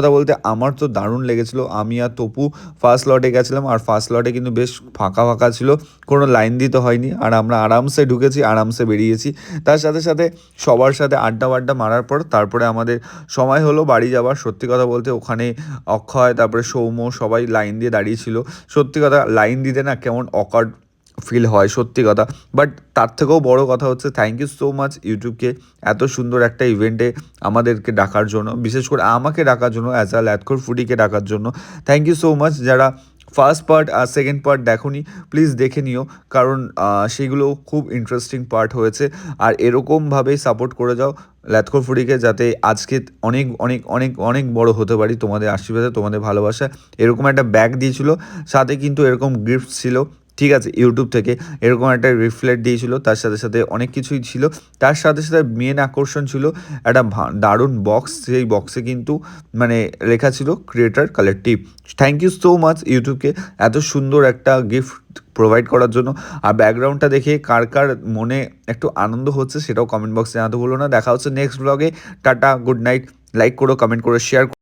কথা বলতে আমার তো দারুণ লেগেছিল। আমি আর তপু ফার্স্ট লটে গেছিলাম, আর ফার্স্ট লটে কিন্তু বেশ ফাঁকা ফাঁকা ছিল, কোনো লাইন দিতে হয়নি, আর আমরা আরামসে ঢুকেছি, আরামসে বেরিয়েছি। তার সাথে সাথে সবার সাথে আড্ডা বাড্ডা মারার পর তারপরে আমাদের সময় হলো বাড়ি যাবার। সত্যি কথা বলতে ওখানে অক্ষয়, তারপরে সৌম্য সবাই লাইন দিয়ে দাঁড়িয়েছিল। সত্যি কথা লাইন দিতে না কেমন অকার্ড ফিল হয়, সত্যি কথা। বাট তার থেকেও বড় কথা হচ্ছে থ্যাংক ইউ সো মাচ ইউটিউবকে এত সুন্দর একটা ইভেন্টে আমাদেরকে ডাকার জন্য, বিশেষ করে আমাকে ডাকার জন্য, অ্যাজ আ ল্যাথখোর ফুডিকে ডাকার জন্য। Thank you so much. যারা ফার্স্ট পার্ট আর সেকেন্ড পার্ট দেখোনি, প্লিজ দেখে নিও, কারণ সেগুলো খুব ইন্টারেস্টিং পার্ট হয়েছে। আর এরকমভাবেই সাপোর্ট করে যাও ল্যাথখোর ফুডিকে, যাতে আজকে অনেক অনেক অনেক অনেক বড় হতে পারি তোমাদের আশীর্বাদে, তোমাদের ভালোবাসা। এরকম একটা ব্যাগ দিয়েছিল, সাথে কিন্তু এরকম গিফট ছিল, ঠিক আছে, ইউটিউব থেকে এরকম একটা রিফ্লেক্ট দিয়েছিল, তার সাথে সাথে অনেক কিছুই ছিল। তার সাথে সাথে মেন আকর্ষণ ছিল একটা দারুণ বক্স, সেই বক্সে কিন্তু মানে লেখা ছিল creator collective. Thank you so much ইউটিউবকে এত সুন্দর একটা গিফট প্রোভাইড করার জন্য। আর ব্যাকগ্রাউন্ডটা দেখে কার কার মনে একটু আনন্দ হচ্ছে সেটাও কমেন্ট বক্সে জানাতে ভুলো না। দেখা হচ্ছে নেক্সট ব্লগে। Tata, good night. লাইক করো, কমেন্ট করো, শেয়ার